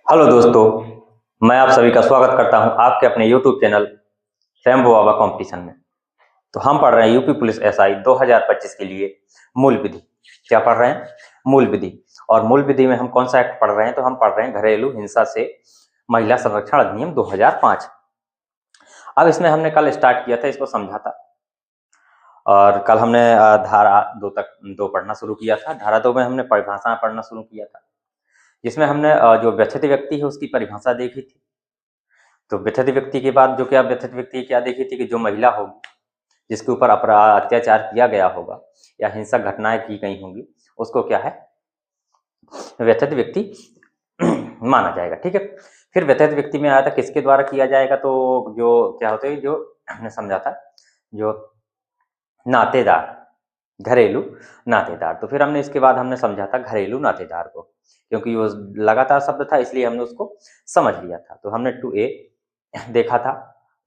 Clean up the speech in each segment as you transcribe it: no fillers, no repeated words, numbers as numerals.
Hello दोस्तों, मैं आप सभी का स्वागत करता हूं आपके अपने YouTube चैनल रैम्बो बाबा कंपटीशन में। तो हम पढ़ रहे हैं यूपी पुलिस एसआई 2025 के लिए मूल विधि। क्या पढ़ रहे हैं? मूल विधि। और मूल विधि में हम कौन सा एक्ट पढ़ रहे हैं? तो हम पढ़ रहे हैं घरेलू हिंसा से महिला संरक्षण अधिनियम 2005। अब इसमें हमने कल स्टार्ट किया था, इसको समझा था। और कल हमने धारा 2 तक पढ़ना शुरू किया था। धारा 2 में हमने परिभाषा पढ़ना शुरू किया था, जिसमें हमने जो व्यथित व्यक्ति है उसकी परिभाषा देखी थी। तो व्यथित व्यक्ति के बाद जो क्या व्यथित व्यक्ति क्या देखी थी कि जो महिला होगी जिसके ऊपर अपराध अत्याचार किया गया होगा या हिंसक घटनाएं की गई होंगी, उसको क्या है, व्यथित व्यक्ति माना जाएगा। ठीक है। फिर व्यथित व्यक्ति में आया था किसके द्वारा किया जाएगा, तो जो क्या होते हैं, जो हमने समझा था, जो नातेदार, घरेलू नातेदार। तो फिर हमने इसके बाद हमने समझा था घरेलू नातेदार को, क्योंकि वो लगातार शब्द था इसलिए हमने उसको समझ लिया था। तो हमने 2A देखा था,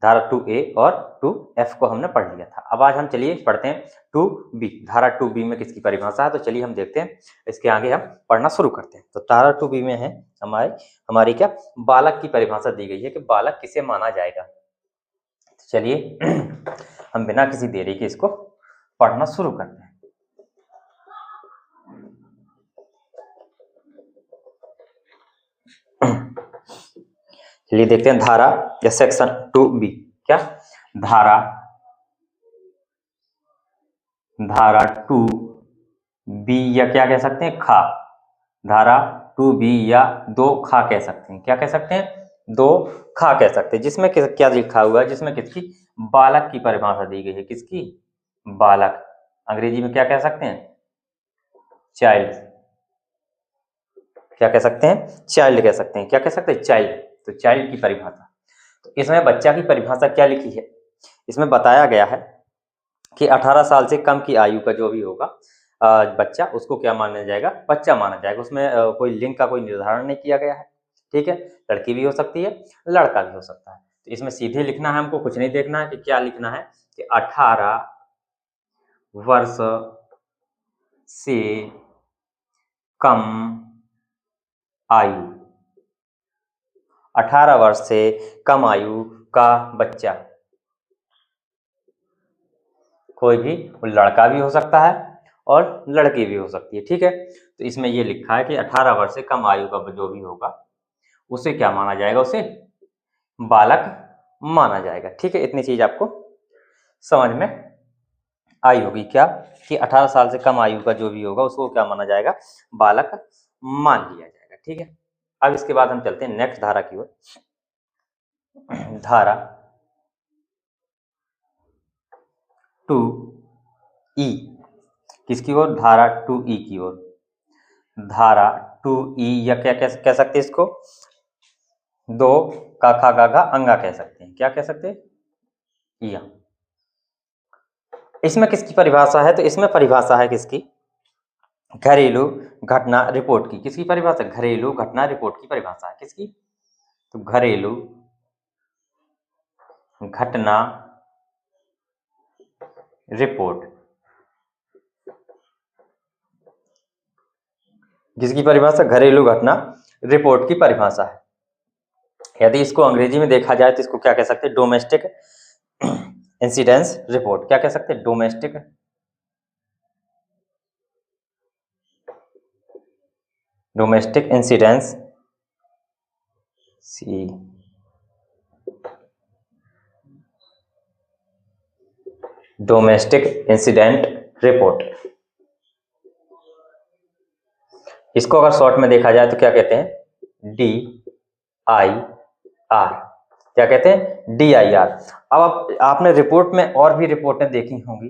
धारा 2A और 2F को हमने पढ़ लिया था। अब आज हम चलिए पढ़ते हैं 2B। धारा 2B में किसकी परिभाषा है, तो चलिए हम देखते हैं, इसके आगे हम पढ़ना शुरू करते हैं। तो धारा 2B में है हमारी क्या, बालक की परिभाषा दी गई है कि बालक किसे माना जाएगा। तो चलिए हम बिना किसी देरी के इसको पढ़ना शुरू करते हैं। चलिए देखते हैं धारा या सेक्शन 2B। क्या धारा 2B या क्या कह सकते हैं, खा। धारा 2B या 2 खा कह सकते हैं। क्या कह सकते हैं, 2 खा कह सकते हैं। जिसमें क्या लिखा हुआ है, जिसमें किसकी, बालक की परिभाषा दी गई है। किसकी, बालक। अंग्रेजी में क्या कह सकते हैं, चाइल्ड। क्या कह सकते हैं, चाइल्ड कह सकते हैं। क्या कह सकते हैं, चाइल्ड। तो चाइल्ड की परिभाषा। तो इसमें बच्चा की परिभाषा क्या लिखी है, इसमें बताया गया है कि 18 साल से कम की आयु का जो भी होगा बच्चा, उसको क्या माना जाएगा, बच्चा माना जाएगा। उसमें कोई लिंग का कोई निर्धारण नहीं किया गया है। ठीक है, लड़की भी हो सकती है, लड़का भी हो सकता है। तो इसमें सीधे लिखना है, हमको कुछ नहीं देखना है कि क्या लिखना है, कि 18 वर्ष से कम आयु, 18 वर्ष से कम आयु का बच्चा, कोई भी, लड़का भी हो सकता है और लड़की भी हो सकती है। ठीक है, तो इसमें ये लिखा है कि 18 वर्ष से कम आयु का जो भी होगा उसे क्या माना जाएगा, उसे बालक माना जाएगा। ठीक है, इतनी चीज आपको समझ में आई होगी, क्या कि 18 साल से कम आयु का जो भी होगा उसको क्या माना जाएगा, बालक मान लिया जाएगा। ठीक है, अब इसके बाद हम चलते हैं नेक्स्ट धारा की ओर। धारा 2E किसकी ओर, धारा 2E की ओर। धारा 2E या क्या कह सकते हैं इसको, 2 का खा गा घा अंगा कह सकते हैं। क्या कह सकते हैं, या। इसमें किसकी परिभाषा है, तो इसमें परिभाषा है किसकी, घरेलू घटना रिपोर्ट की। किसकी परिभाषा, घरेलू घटना रिपोर्ट की परिभाषा है। किसकी, तो घरेलू घटना रिपोर्ट। जिसकी परिभाषा घरेलू घटना रिपोर्ट की परिभाषा है। यदि इसको अंग्रेजी में देखा जाए तो इसको क्या कह सकते हैं, डोमेस्टिक इंसिडेंस रिपोर्ट। क्या कह सकते हैं, domestic incidence domestic incident report. इसको अगर शॉर्ट में देखा जाए तो क्या कहते हैं, DIR। क्या कहते हैं, DIR। अब आपने रिपोर्ट में और भी रिपोर्टें देखी होंगी।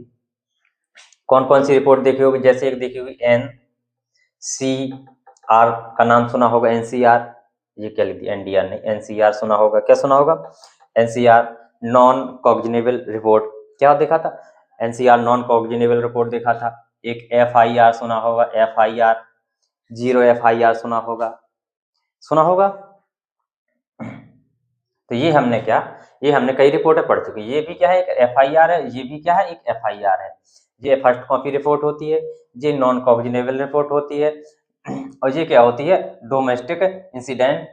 कौन कौन सी रिपोर्ट देखी होगी, जैसे एक देखी होगी NCR का नाम सुना होगा, NCR। ये क्या लिखी, NDR नहीं, NCR सुना होगा। क्या सुना होगा, NCR नॉन कॉग्निजेबल रिपोर्ट। क्या देखा था, NCR नॉन कॉग्निजेबल रिपोर्ट देखा था। एक FIR सुना होगा, FIR 0 FIR सुना होगा। तो ये हमने क्या, ये हमने कई रिपोर्टें पढ़ चुकी। ये भी क्या है, एक FIR है, ये भी क्या है, एक FIR है। ये फर्स्ट कॉपी रिपोर्ट होती है, ये नॉन कॉग्निजेबल रिपोर्ट होती है, और ये क्या होती है, डोमेस्टिक इंसिडेंट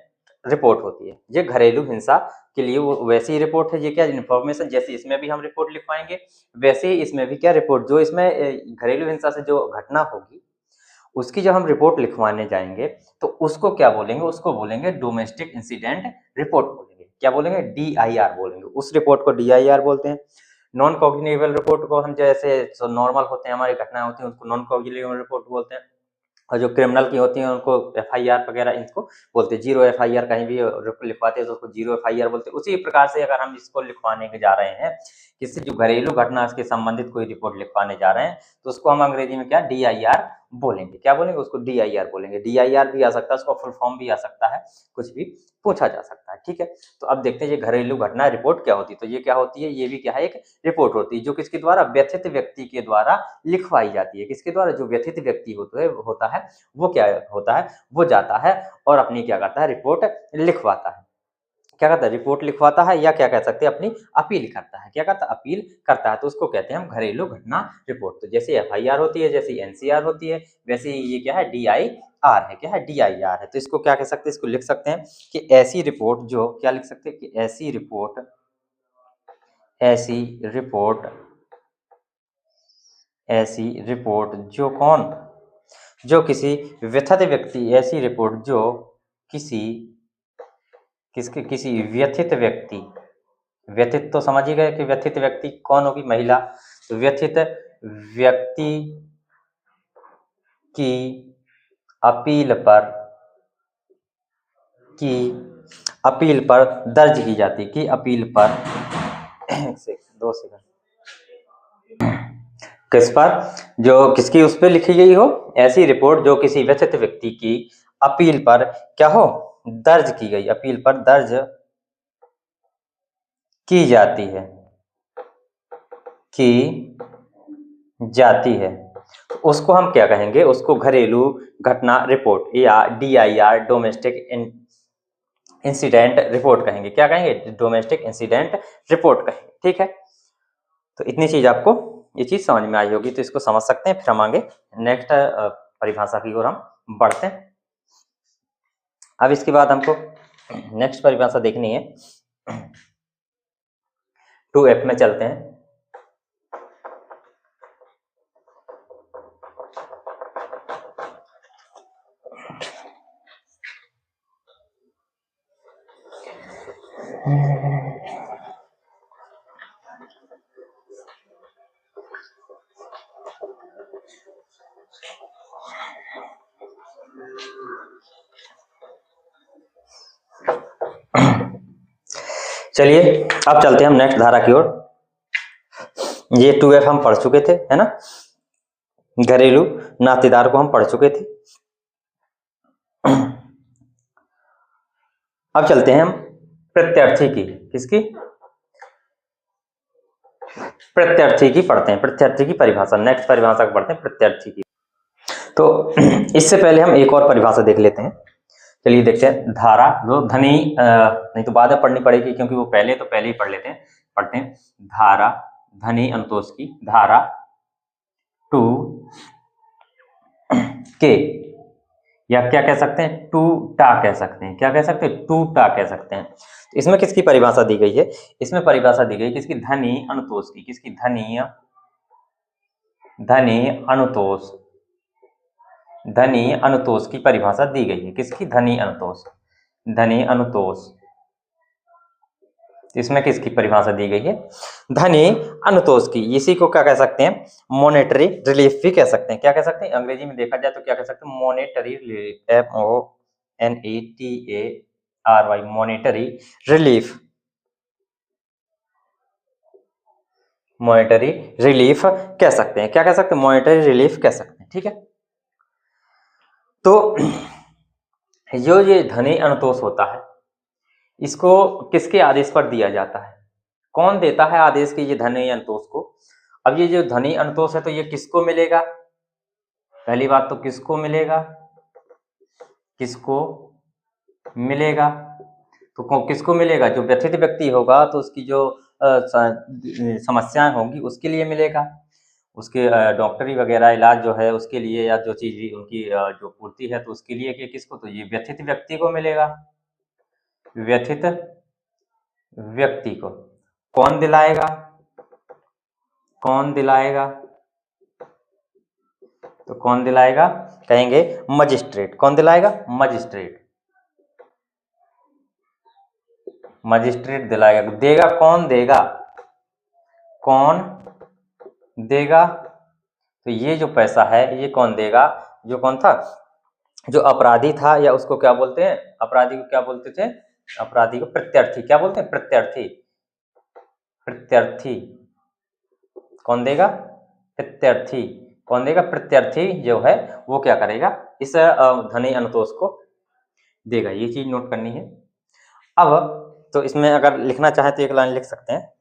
रिपोर्ट होती है। ये घरेलू हिंसा के लिए वो वैसी ही रिपोर्ट है। ये क्या इन्फॉर्मेशन, जैसे इसमें भी हम रिपोर्ट लिखवाएंगे वैसे ही इसमें भी क्या रिपोर्ट, जो इसमें घरेलू हिंसा से जो घटना होगी उसकी जब हम रिपोर्ट लिखवाने जाएंगे तो उसको क्या बोलेंगे, उसको बोलेंगे डोमेस्टिक इंसिडेंट रिपोर्ट बोलेंगे। क्या बोलेंगे? DIR बोलेंगे। उस रिपोर्ट को DIR बोलते हैं। नॉन कॉग्निटिव रिपोर्ट को हम जैसे नॉर्मल होते हैं हमारी घटनाएं होती हैं उसको नॉन कॉग्निटिव रिपोर्ट बोलते हैं, और जो क्रिमिनल की होती हैं उनको FIR वगैरह इनको बोलते हैं। 0 FIR कहीं भी लिखवाते हैं तो उसको 0 FIR बोलते हैं। उसी प्रकार से अगर हम इसको लिखवाने के जा रहे हैं, किसी जो घरेलू घटना के संबंधित कोई रिपोर्ट लिखवाने जा रहे हैं तो उसको हम अंग्रेजी में क्या DIR बोलेंगे। क्या बोलेंगे? उसको DIR बोलेंगे। DIR भी आ सकता है, उसका फुल फॉर्म भी आ सकता है, कुछ भी पूछा जा सकता है। ठीक है, तो अब देखते हैं ये घरेलू घटना रिपोर्ट क्या होती है। तो ये क्या होती है? ये भी क्या है? एक रिपोर्ट होती है जो किसके द्वारा? व्यथित व्यक्ति के द्वारा लिखवाई जाती है। किसके द्वारा? जो व्यथित व्यक्ति होता है वो क्या होता है? वो जाता है और अपनी क्या करता है? रिपोर्ट लिखवाता है। क्या करता है? रिपोर्ट लिखवाता है, या क्या कह सकते हैं अपनी अपील करता है। क्या करता है? अपील करता है। तो उसको कहते हैं हम घरेलू घटना रिपोर्ट। तो जैसे FIR होती है, जैसे NCR होती है, वैसे ही ये क्या है? DIR है। क्या है? DIR है। तो इसको क्या कह सकते हैं? इसको लिख सकते हैं कि ऐसी रिपोर्ट जो, क्या लिख सकते हैं कि ऐसी रिपोर्ट जो कौन, जो किसी व्यथित व्यक्ति, ऐसी रिपोर्ट जो किसी किसी व्यथित व्यक्ति, व्यथित तो समझ ही गए कि व्यथित व्यक्ति कौन होगी? महिला। तो व्यथित व्यक्ति की अपील पर दर्ज की जाती, की अपील पर 2 सेकंड, किस पर? जो किसकी उस पर लिखी गई हो, ऐसी रिपोर्ट जो किसी व्यथित व्यक्ति की अपील पर क्या हो? दर्ज की गई, अपील पर दर्ज की जाती है, उसको हम क्या कहेंगे? उसको घरेलू घटना रिपोर्ट या DIR डोमेस्टिक इंसिडेंट रिपोर्ट कहेंगे। क्या कहेंगे? डोमेस्टिक इंसिडेंट रिपोर्ट कहेंगे। ठीक है, तो इतनी चीज आपको ये चीज समझ में आई होगी, तो इसको समझ सकते हैं। फिर हम आगे नेक्स्ट परिभाषा की ओर हम बढ़ते हैं। अब इसके बाद हमको नेक्स्ट परिभाषा देखनी है। 2F में चलते हैं। चलिए अब चलते हैं हम नेक्स्ट धारा की ओर। ये 2F हम पढ़ चुके थे, है ना? घरेलू नातेदार को हम पढ़ चुके थे। अब चलते हैं हम प्रत्यर्थी की, किसकी? प्रत्यर्थी की पढ़ते हैं। प्रत्यर्थी की परिभाषा, नेक्स्ट परिभाषा पढ़ते हैं प्रत्यर्थी की। तो इससे पहले हम एक और परिभाषा देख लेते हैं। चलिए देखते हैं। धारा जो धनी, नहीं तो बाद में पढ़नी पड़ेगी क्योंकि वो पहले ही पढ़ते हैं। धारा धनी अनुतोष की, धारा 2K, या क्या कह सकते हैं? 2टा कह सकते हैं। क्या कह सकते हैं? 2टा कह सकते हैं। तो इसमें किसकी परिभाषा दी गई है? इसमें परिभाषा दी गई किसकी? धनी अनुतोष की। किसकी? धनी अनुतोष की परिभाषा दी गई है। किसकी? धनी अनुतोष। इसमें किसकी परिभाषा दी गई है? धनी अनुतोष की। इसी को क्या कह सकते हैं? मॉनेटरी रिलीफ भी कह सकते हैं। क्या कह सकते हैं? अंग्रेजी में देखा जाए तो क्या कह सकते हैं? Monetary relief, MONETARY, monetary relief. Monetary relief कह सकते हैं। क्या कह सकते हैं? मॉनेटरी रिलीफ कह सकते हैं। ठीक है, तो जो ये धनी अनुतोष होता है इसको किसके आदेश पर दिया जाता है? कौन देता है आदेश की ये धनी अनुतोष को? अब ये जो धनी अनुतोष है तो ये किसको मिलेगा? पहली बात तो किसको मिलेगा? तो किसको मिलेगा? जो व्यथित व्यक्ति होगा तो उसकी जो समस्याएं होंगी उसके लिए मिलेगा। उसके डॉक्टरी वगैरह इलाज जो है उसके लिए, या जो चीज उनकी जो पूर्ति है तो उसके लिए कि किसको? तो ये व्यथित व्यक्ति को मिलेगा। व्यथित व्यक्ति को कौन दिलाएगा, कौन दिलाएगा, तो कौन दिलाएगा, कहेंगे मजिस्ट्रेट। कौन दिलाएगा, मजिस्ट्रेट। मजिस्ट्रेट दिलाएगा। देगा कौन, देगा कौन देगा, तो ये जो पैसा है ये कौन देगा, जो कौन था, जो अपराधी था, या उसको क्या बोलते हैं, अपराधी को क्या बोलते थे, अपराधी को प्रत्यर्थी क्या बोलते हैं, प्रत्यर्थी। प्रत्यर्थी कौन देगा, प्रत्यर्थी कौन देगा, प्रत्यर्थी जो है वो क्या करेगा, इस धनी अनुतोष को देगा। ये चीज नोट करनी है। अब तो इसमें अगर लिखना चाहे तो एक लाइन लिख सकते हैं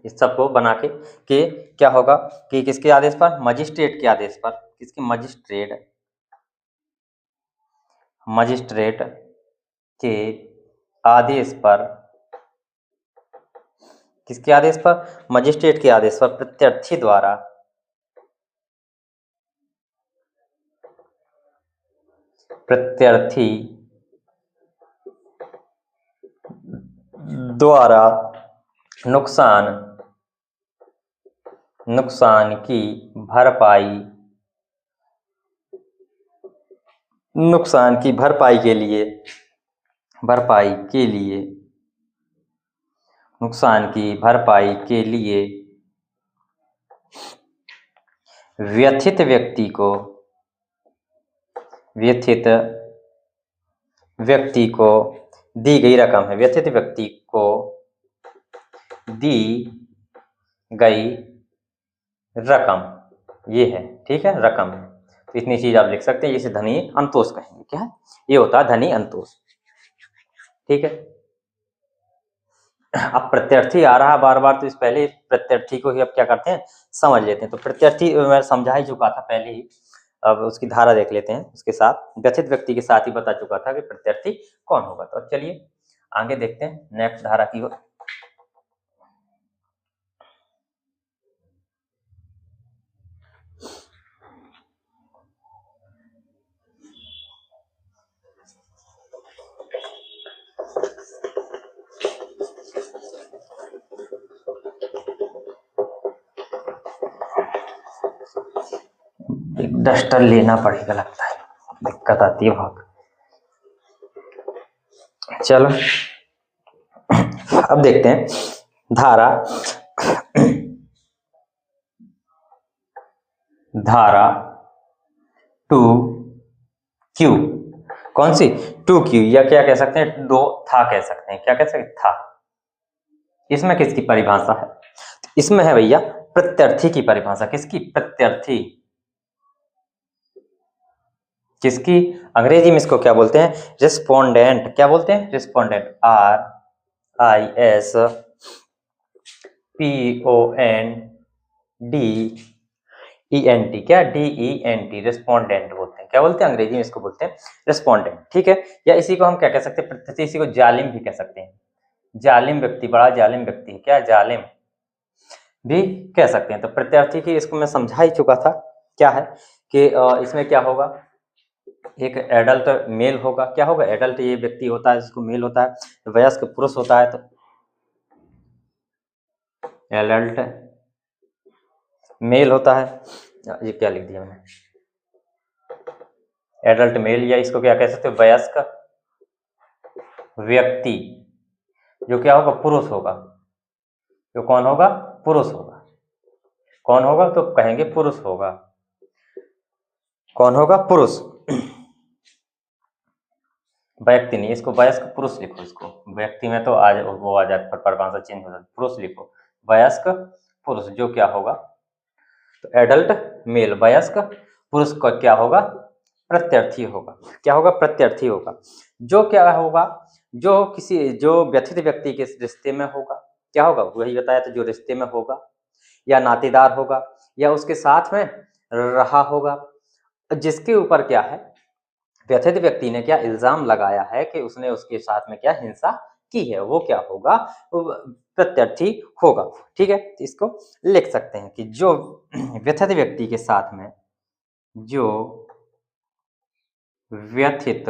इस सबको बना के कि क्या होगा कि किसके आदेश पर, मजिस्ट्रेट के आदेश पर, किसके, मजिस्ट्रेट, मजिस्ट्रेट के आदेश पर, किसके आदेश पर, मजिस्ट्रेट के आदेश पर प्रत्यर्थी द्वारा, प्रत्यर्थी द्वारा नुकसान, नुकसान की भरपाई, नुकसान की भरपाई के लिए, भरपाई के लिए, नुकसान की भरपाई के लिए व्यथित व्यक्ति को, व्यथित व्यक्ति को दी गई रकम है, व्यथित व्यक्ति को दी गई रकम, ये है, ठीक है, रकम है। तो इतनी चीज आप लिख सकते हैं, जिसे धनी अंतोष कहेंगे। क्या है, ये होता है धनी अंतोष, ठीक है। अब प्रत्यर्थी आ रहा बार बार, तो इस पहले प्रत्यर्थी को ही अब क्या करते हैं, समझ लेते हैं। तो प्रत्यर्थी मैं समझा ही चुका था पहले ही, अब उसकी धारा देख लेते हैं। उसके साथ व्यथित व्यक्ति के साथ ही बता चुका था कि प्रत्यर्थी कौन होगा। तो चलिए आगे देखते हैं नेक्स्ट धारा की ओर। एक डस्टर लेना पड़ेगा, लगता है दिक्कत आती है बहुत। चलो अब देखते हैं धारा, धारा 2Q, कौन सी, 2Q, या क्या कह सकते हैं, दो था कह सकते हैं। क्या कह सकते हैं, था। इसमें किसकी परिभाषा है, इसमें है भैया प्रत्यर्थी की परिभाषा। किसकी, प्रत्यर्थी। किसकी, अंग्रेजी में इसको क्या बोलते हैं, रिस्पोंडेंट। क्या बोलते हैं, रिस्पोंडेंट, RISPONDENT, क्या, DENT, रिस्पोंडेंट बोलते हैं। क्या बोलते हैं, अंग्रेजी में इसको बोलते हैं रिस्पोंडेंट, ठीक है। या इसी को हम क्या कह सकते हैं, प्रत्यर्थी, इसी को जालिम भी कह सकते हैं। जालिम व्यक्ति, बड़ा जालिम व्यक्ति है, क्या, जालिम भी कह सकते हैं। तो प्रत्यर्थी की इसको मैं समझा ही चुका था। क्या है कि इसमें क्या होगा, एक एडल्ट मेल होगा। क्या होगा, एडल्ट ये व्यक्ति होता है जिसको मेल होता है, वयस्क पुरुष होता है, तो एडल्ट मेल होता है। ये क्या लिख दिया मैंने, एडल्ट मेल, या इसको क्या कह सकते हो, वयस्क व्यक्ति, जो क्या होगा, पुरुष होगा। जो कौन होगा, पुरुष होगा। कौन होगा, तो कहेंगे पुरुष होगा। कौन होगा, पुरुष। व्यक्ति नहीं, इसको वयस्क पुरुष लिखो। इसको व्यक्ति में तो आज वो आ जाता, परिभाषा चेंज हो जाती, पुरुष लिखो, वयस्क पुरुष। जो क्या होगा, तो एडल्ट मेल, वयस्क पुरुष का क्या होगा, प्रत्यर्थी होगा। क्या होगा, प्रत्यर्थी होगा। जो क्या होगा, जो किसी, जो व्यथित व्यक्ति के रिश्ते में होगा। क्या होगा, वही बताया था, जो रिश्ते में होगा, या नातेदार होगा, या उसके साथ में रहा होगा, जिसके ऊपर क्या है, व्यथित व्यक्ति ने क्या इल्जाम लगाया है कि उसने उसके साथ में क्या हिंसा की है, वो क्या होगा, वो प्रत्यर्थी होगा, ठीक है। तो इसको लिख सकते हैं कि जो व्यथित व्यक्ति के साथ में, जो व्यथित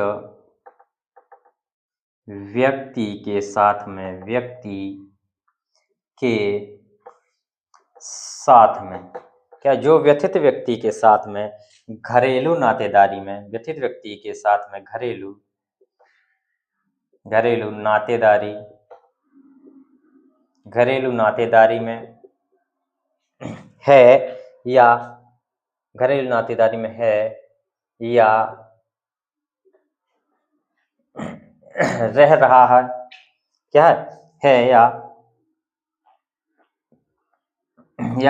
व्यक्ति के साथ में, व्यक्ति के साथ में, क्या जो व्यथित व्यक्ति के साथ में घरेलू नातेदारी में, व्यथित व्यक्ति के साथ में घरेलू नातेदारी, घरेलू नातेदारी में है या घरेलू नातेदारी में है या रह रहा है, क्या है या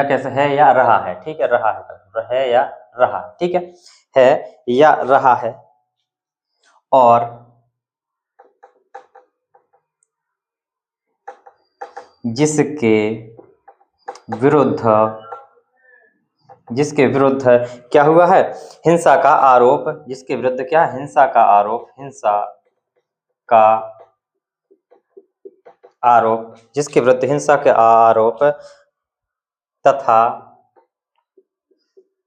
कैसे है या रहा है, ठीक है, रहा है या रहा, ठीक है या रहा है, और जिसके विरुद्ध क्या हुआ है, हिंसा का आरोप, जिसके विरुद्ध क्या, हिंसा का आरोप, जिसके विरुद्ध हिंसा के आरोप तथा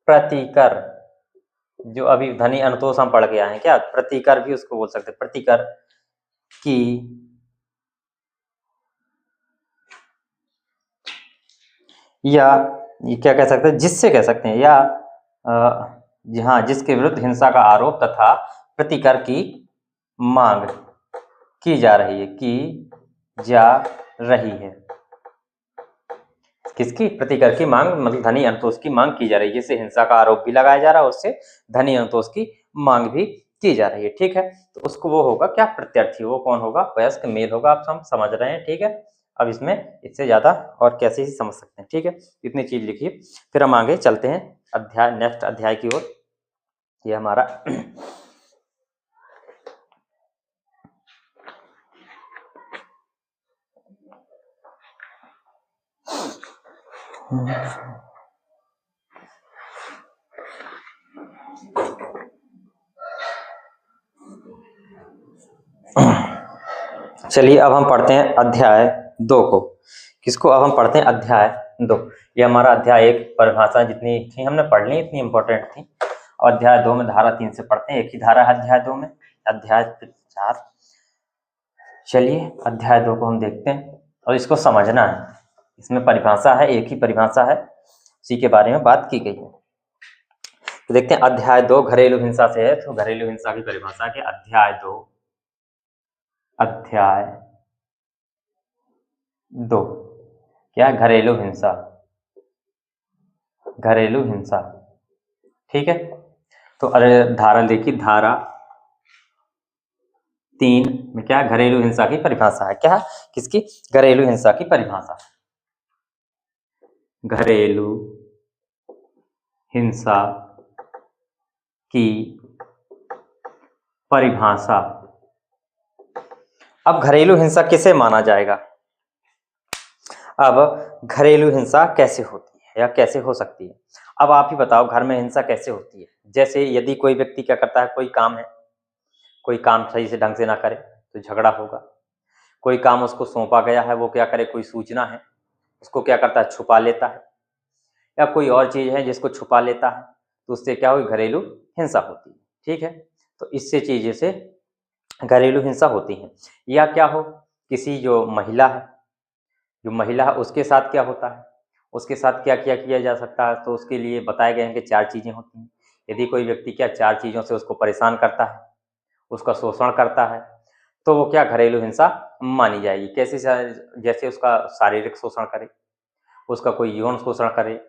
प्रतिकर, जो अभी ध्वनि अनुतोष हम पढ़ के आए हैं, क्या प्रतिकर भी उसको बोल सकते हैं, प्रतिकर की या ये क्या कह सकते हैं, जिससे कह सकते हैं, या हाँ, जिसके विरुद्ध हिंसा का आरोप तथा प्रतिकर की मांग की जा रही है, किसकी, प्रतिकर की मांग, मतलब धनी अनुतोष की मांग की जा रही है, जिससे हिंसा का आरोप भी लगाया जा रहा है, उससे धनी अनुतोष की मांग भी की जा रही है, ठीक है। तो उसको वो होगा क्या, प्रत्यार्थी, वो कौन होगा, वयस्क मेल होगा, आप हम समझ रहे हैं, ठीक है। अब इसमें इससे ज्यादा और कैसे ही समझ सकते हैं, ठीक है, इतनी चीज लिखिए, फिर हम आगे चलते हैं अध्याय, नेक्स्ट अध्याय की ओर। ये हमारा चलिए अब हम पढ़ते हैं अध्याय 2 को। किसको, अब हम पढ़ते हैं अध्याय 2। ये हमारा अध्याय 1 परिभाषा जितनी थी हमने पढ़ ली, इतनी इंपॉर्टेंट थी। और अध्याय 2 में धारा 3 से पढ़ते हैं, एक ही धारा है अध्याय 2 में, अध्याय 4। चलिए अध्याय 2 को हम देखते हैं और इसको समझना है। इसमें परिभाषा है, एक ही परिभाषा है, उसी के बारे में बात की गई है। तो देखते हैं अध्याय 2 घरेलू हिंसा से है, तो घरेलू हिंसा की परिभाषा के अध्याय 2 क्या, घरेलू हिंसा, ठीक है। तो अरे धारा देखिए, धारा 3 में क्या, घरेलू हिंसा की परिभाषा है, क्या, किसकी, घरेलू हिंसा की परिभाषा, घरेलू हिंसा की परिभाषा। अब घरेलू हिंसा किसे माना जाएगा, अब घरेलू हिंसा कैसे होती है या कैसे हो सकती है। अब आप ही बताओ, घर में हिंसा कैसे होती है। जैसे यदि कोई व्यक्ति क्या करता है, कोई काम है, कोई काम सही से ढंग से ना करे तो झगड़ा होगा। कोई काम उसको सौंपा गया है, वो क्या करे, कोई सूचना है, उसको क्या करता है, छुपा लेता है, या कोई और चीज है जिसको छुपा लेता है, तो उससे क्या हुई, घरेलू हिंसा होती है, ठीक है। तो इससे चीजें से घरेलू हिंसा होती है। या क्या हो, किसी जो महिला है उसके साथ क्या होता है, उसके साथ क्या क्या किया जा सकता है, तो उसके लिए बताए गए हैं कि 4 चीजें होती हैं। यदि कोई व्यक्ति क्या 4 चीजों से उसको परेशान करता है, उसका शोषण करता है, तो वो क्या घरेलू हिंसा मानी जाएगी। कैसे, जैसे उसका शारीरिक शोषण करे, उसका कोई यौन शोषण करे,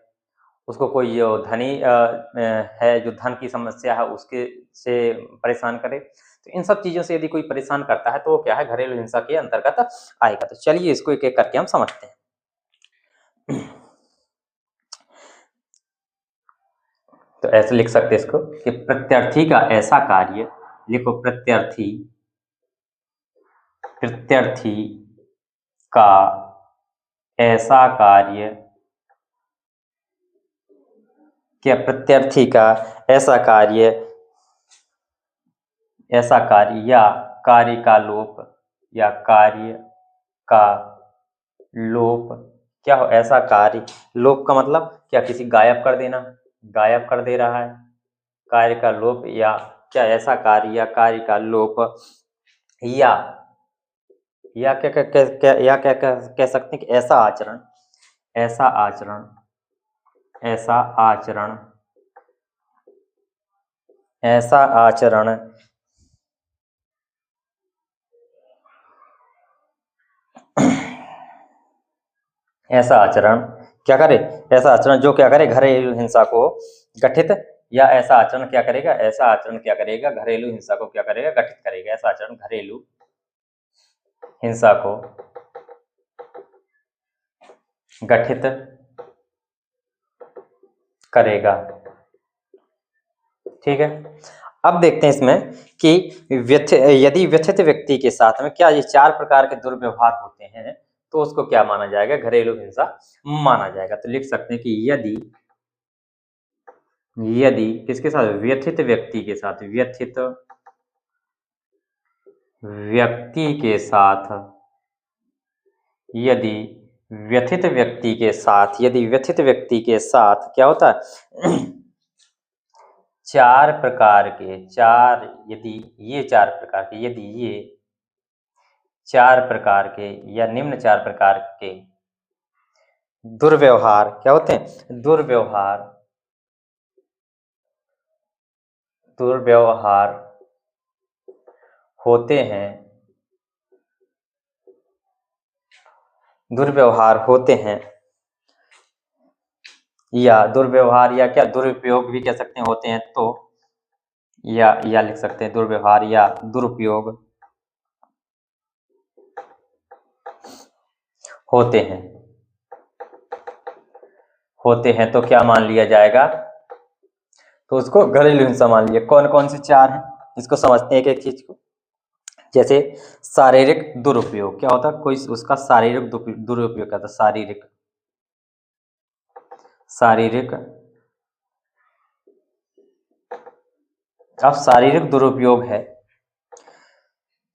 उसको कोई जो धनी है, जो धन की समस्या है उसके से परेशान करे, तो इन सब चीजों से यदि कोई परेशान करता है तो वो क्या है, घरेलू हिंसा के अंतर्गत आएगा। तो चलिए इसको एक एक करके हम समझते हैं। तो ऐसे लिख सकते हैं इसको कि प्रत्यार्थी का ऐसा कार्य, लिखो प्रत्यार्थी का ऐसा कार्य, क्या प्रत्यार्थी का ऐसा कार्य या कार्य का लोप, क्या हो, ऐसा कार्य, लोप का मतलब क्या, किसी गायब कर देना, गायब कर दे रहा है, कार्य का लोप, या क्या ऐसा कार्य या कार्य का लोप, या या क्या क्या क्या, क्या या क्या क्या कह सकते हैं कि ऐसा आचरण, ऐसा आचरण, ऐसा आचरण, ऐसा आचरण ऐसा आचरण क्या करे, ऐसा आचरण जो क्या करे घरेलू हिंसा को गठित, या ऐसा आचरण क्या करेगा, ऐसा आचरण क्या करेगा घरेलू हिंसा को क्या करेगा गठित करेगा, ऐसा आचरण घरेलू हिंसा को गठित करेगा। ठीक है, अब देखते हैं इसमें कि यदि व्यथित व्यक्ति के साथ में क्या ये 4 प्रकार के दुर्व्यवहार होते हैं तो उसको क्या माना जाएगा, घरेलू हिंसा माना जाएगा। तो लिख सकते हैं कि यदि यदि किसके साथ, व्यथित व्यक्ति के साथ, व्यथित व्यक्ति के साथ, यदि व्यथित व्यक्ति के साथ, यदि व्यथित व्यक्ति के साथ क्या होता है 4 प्रकार के, 4 यदि ये 4 प्रकार के, यदि ये 4 प्रकार के या निम्न 4 प्रकार के दुर्व्यवहार क्या होते हैं, दुर्व्यवहार, दुर्व्यवहार होते हैं, दुर्व्यवहार होते हैं, या दुर्व्यवहार या क्या दुरुपयोग भी कह सकते हैं होते हैं, तो या लिख सकते हैं दुर्व्यवहार या दुरुपयोग होते हैं, होते हैं तो क्या मान लिया जाएगा, तो उसको घरेलू हिंसा मान लिया। कौन कौन से 4 हैं इसको समझते हैं एक एक चीज को। जैसे शारीरिक दुरुपयोग क्या होता है, कोई उसका शारीरिक दुरुपयोग करता है, शारीरिक, शारीरिक, अब शारीरिक दुरुपयोग है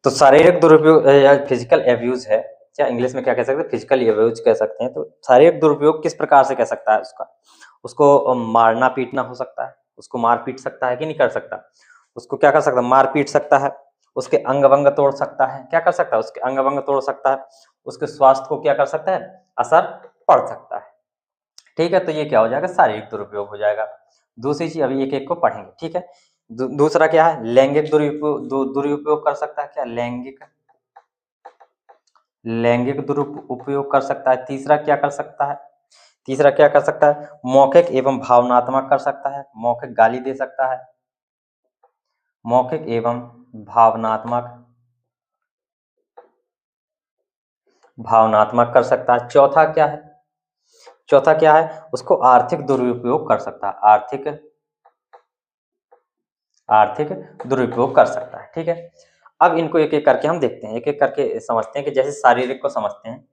तो शारीरिक दुरुपयोग या फिजिकल एब्यूज है, या इंग्लिश में क्या कह सकते हैं फिजिकल एब्यूज कह सकते हैं। तो शारीरिक दुरुपयोग किस प्रकार से कह सकता है उसका, उसको मारना पीटना हो सकता है, उसको मार पीट सकता है कि नहीं कर सकता, उसको क्या कर सकता है मार पीट सकता है, उसके अंग वंग तोड़ सकता है, क्या कर सकता है उसके अंग वंग तोड़ सकता है, उसके स्वास्थ्य को क्या कर सकता है असर पड़ सकता है। ठीक है, तो ये क्या हो जाएगा शारीरिक दुरुपयोग हो जाएगा। दूसरी चीज अभी एक एक को पढ़ेंगे। ठीक है, दूसरा क्या है, लैंगिक दुरुपयोग कर सकता है, क्या लैंगिक, लैंगिक दुरुपयोग कर सकता है। तीसरा क्या कर सकता है, तीसरा क्या कर सकता है, मौखिक एवं भावनात्मक कर सकता है, मौखिक गाली दे सकता है, मौखिक एवं भावनात्मक, भावनात्मक कर सकता है। चौथा क्या है, चौथा क्या है, उसको आर्थिक दुरुपयोग कर सकता है, आर्थिक, आर्थिक दुरुपयोग कर सकता है। ठीक है, अब इनको एक एक करके हम देखते हैं, एक एक करके समझते हैं कि जैसे शारीरिक को समझते हैं,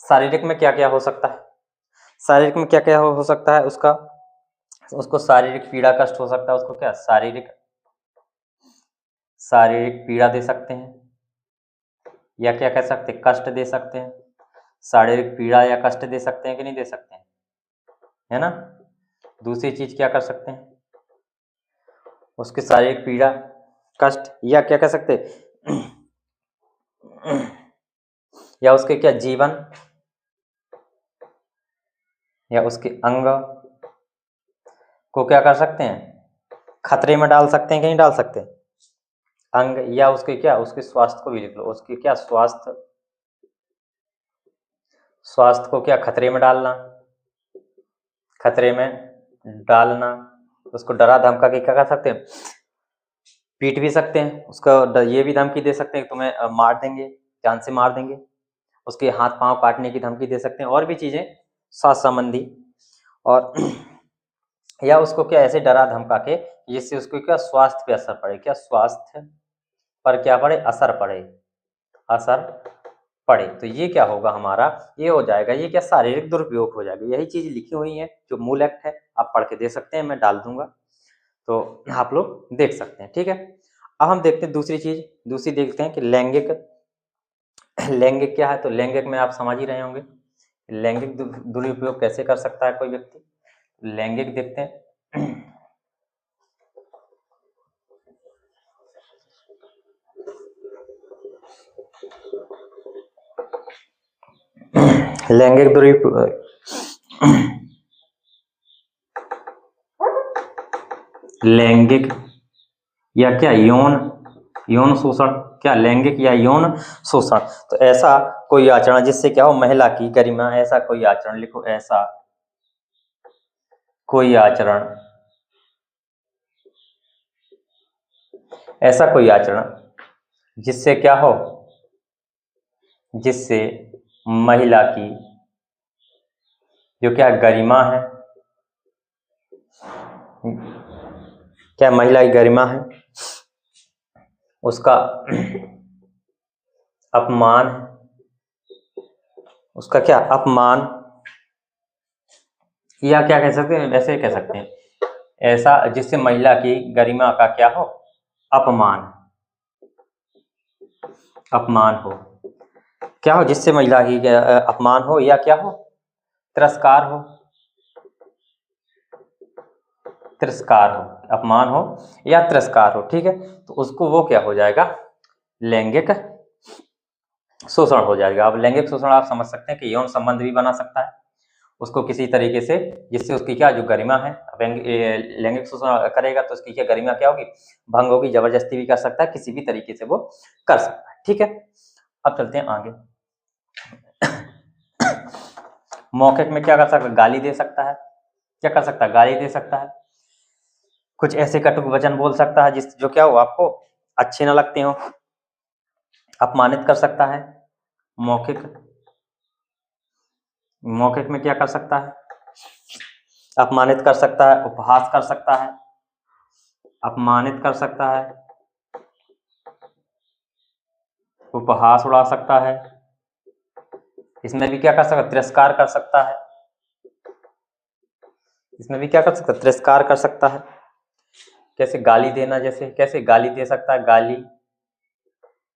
शारीरिक में क्या क्या हो सकता है, शारीरिक में क्या क्या हो सकता है उसका, उसको शारीरिक पीड़ा कष्ट हो सकता है, उसको क्या शारीरिक, शारीरिक पीड़ा दे सकते हैं, या क्या कह सकते हैं कष्ट दे सकते हैं, शारीरिक पीड़ा या कष्ट दे सकते हैं कि नहीं दे सकते हैं, है ना। दूसरी चीज क्या कर सकते हैं, उसकी शारीरिक पीड़ा कष्ट, या क्या कह सकते हैं या उसके क्या जीवन या उसके अंग को क्या कर सकते हैं खतरे में डाल सकते हैं कि नहीं डाल सकते अंग, या उसके क्या उसके स्वास्थ्य को भी लिख लो, उसके क्या स्वास्थ्य, स्वास्थ्य को क्या खतरे में डालना, खतरे में डालना, उसको डरा धमका के क्या कर सकते हैं पीट भी सकते हैं, उसका ये भी धमकी दे सकते हैं कि तुम्हें मार देंगे, जान से मार देंगे, उसके हाथ पांव काटने की धमकी दे सकते हैं, और भी चीजें स्वास्थ्य संबंधी। और या उसको क्या ऐसे डरा धमका के जिससे उसको क्या स्वास्थ्य पे असर पड़े, क्या स्वास्थ्य पर क्या पड़े असर पड़े, असर पड़े, तो ये क्या होगा हमारा, ये हो जाएगा, ये क्या शारीरिक दुरुपयोग हो जाएगा। यही चीज लिखी हुई है जो मूल एक्ट है, आप पढ़ के दे सकते हैं, मैं डाल दूंगा तो आप लोग देख सकते हैं। ठीक है, अब हम देखते हैं दूसरी चीज, दूसरी देखते हैं कि लैंगिक, लैंगिक क्या है, तो लैंगिक में आप समझ ही रहे होंगे लैंगिक दुरुपयोग कैसे कर सकता है कोई व्यक्ति। लैंगिक देखते हैं लैंगिक दूरी लैंगिक या क्या यौन यौन शोषण, क्या लैंगिक या यौन शोषण। तो ऐसा कोई आचरण जिससे क्या हो महिला की गरिमा, ऐसा कोई आचरण लिखो, ऐसा कोई आचरण, ऐसा कोई आचरण जिससे क्या हो, जिससे महिला की जो क्या गरिमा है, क्या महिला की गरिमा है, उसका अपमान, उसका क्या अपमान, या क्या कह सकते हैं, वैसे कह सकते हैं ऐसा जिससे महिला की गरिमा का क्या हो, अपमान, अपमान हो, क्या हो जिससे महिला की अपमान हो, या क्या हो तिरस्कार हो, तिरस्कार हो, अपमान हो या तिरस्कार हो, ठीक है। तो उसको वो क्या हो जाएगा, लैंगिक शोषण हो जाएगा। अब लैंगिक शोषण आप समझ सकते हैं कि यौन संबंध भी बना सकता है उसको किसी तरीके से, जिससे उसकी क्या जो गरिमा है, लैंगिक शोषण करेगा तो उसकी क्या गरिमा क्या होगी, भंग होगी, जबरदस्ती भी कर सकता है, किसी भी तरीके से वो कर सकता है, ठीक है। अब चलते हैं आगे। मौखिक में क्या कर सकता है, गाली दे सकता है, क्या कर सकता है, गाली दे सकता है, कुछ ऐसे कटुक वचन बोल सकता है जिस जो क्या हो आपको अच्छे ना लगते हो, अपमानित कर सकता है। मौखिक, मौखिक में क्या कर सकता है, अपमानित कर सकता है, उपहास कर सकता है, अपमानित कर सकता है, उपहास उड़ा सकता है। इसमें भी क्या कर सकता है, तिरस्कार कर सकता है, इसमें भी क्या कर सकता है, तिरस्कार कर सकता है। कैसे, गाली देना, जैसे कैसे गाली दे सकता है, गाली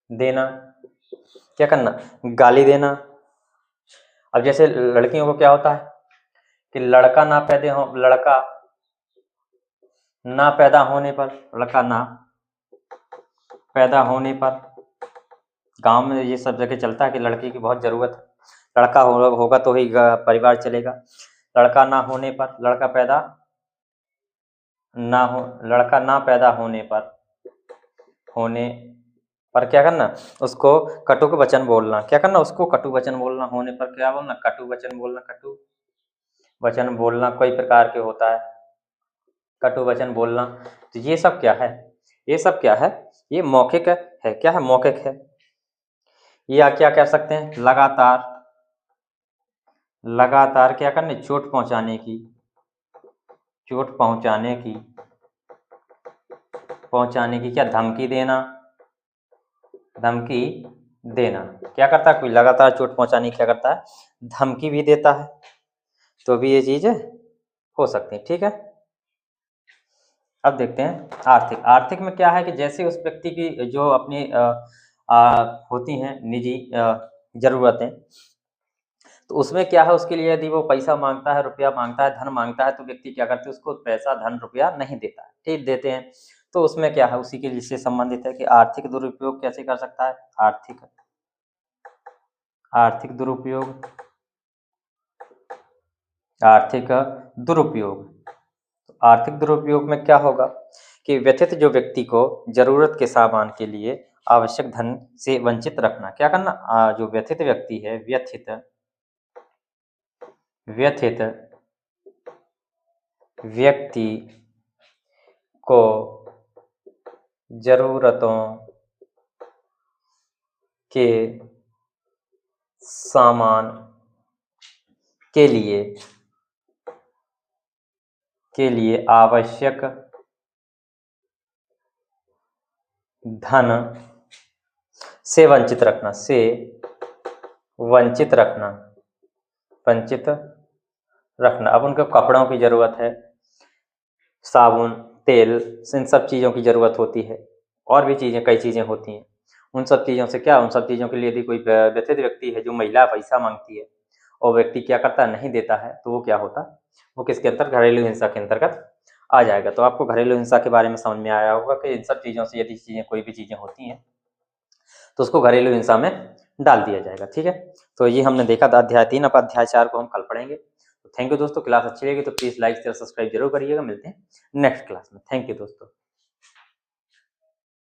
देना, क्या करना, गाली देना। अब जैसे लड़कियों को क्या होता है कि लड़का ना पैदा हो, लड़का ना पैदा होने पर, लड़का ना पैदा होने पर, गांव में ये सब जगह चलता है कि लड़की की बहुत जरूरत है, लड़का होगा तो ही परिवार चलेगा। लड़का ना होने पर, लड़का पैदा ना हो, लड़का ना पैदा होने पर, होने पर क्या करना, उसको कटुक वचन बोलना, क्या करना, उसको कटु वचन बोलना, होने पर क्या बोलना, कटु वचन बोलना, कटु वचन बोलना कई प्रकार के होता है, कटु वचन बोलना। तो ये सब क्या है, ये सब क्या है, ये मौखिक है, क्या है, मौखिक है। या क्या कह सकते हैं, लगातार, लगातार क्या करने, चोट पहुंचाने की, चोट पहुंचाने की, पहुंचाने की, क्या धमकी देना, धमकी देना, क्या करता है कोई लगातार चोट पहुंचाने की क्या करता है, धमकी भी देता है, तो भी ये चीजें हो सकती हैं, ठीक है। अब देखते हैं आर्थिक। आर्थिक में क्या है कि जैसे उस व्यक्ति की जो अपनी होती हैं निजी जरूरतें, तो उसमें क्या है, उसके लिए यदि वो पैसा मांगता है, रुपया मांगता है, धन मांगता है, तो व्यक्ति क्या करते हैं, उसको पैसा धन रुपया नहीं देता है, ठीक देते हैं। तो उसमें क्या है, उसी के जिससे संबंधित है कि आर्थिक दुरुपयोग कैसे कर सकता है, आर्थिक, आर्थिक दुरुपयोग, आर्थिक दुरुपयोग। तो आर्थिक दुरुपयोग में क्या होगा कि व्यथित जो व्यक्ति को जरूरत के सामान के लिए आवश्यक धन से वंचित रखना, क्या करना, जो व्यथित व्यक्ति है, व्यथित, व्यथित व्यक्ति को जरूरतों के सामान के लिए आवश्यक धन से वंचित रखना, से वंचित रखना, वंचित रखना। अब उनको कपड़ों की जरूरत है, साबुन, तेल, इन सब चीज़ों की ज़रूरत होती है, और भी चीज़ें, कई चीज़ें होती हैं। उन सब चीज़ों से क्या, उन सब चीज़ों के लिए यदि कोई व्यथित व्यक्ति है, जो महिला पैसा मांगती है और व्यक्ति क्या करता है, नहीं देता है, तो वो क्या होता है, वो किसके अंतर्गत, घरेलू हिंसा के अंतर्गत आ जाएगा। तो आपको घरेलू हिंसा के बारे में समझ में आया होगा कि इन सब चीज़ों से यदि चीज़ें कोई भी चीज़ें होती हैं तो उसको घरेलू हिंसा में डाल दिया जाएगा। ठीक है, तो ये हमने देखा था अध्याय 3। अब अध्याय 4 को हम कल पढ़ेंगे। तो थैंक यू दोस्तों, क्लास अच्छी लगी तो प्लीज़ लाइक शेयर सब्सक्राइब जरूर करिएगा। मिलते हैं नेक्स्ट क्लास में। थैंक यू दोस्तों।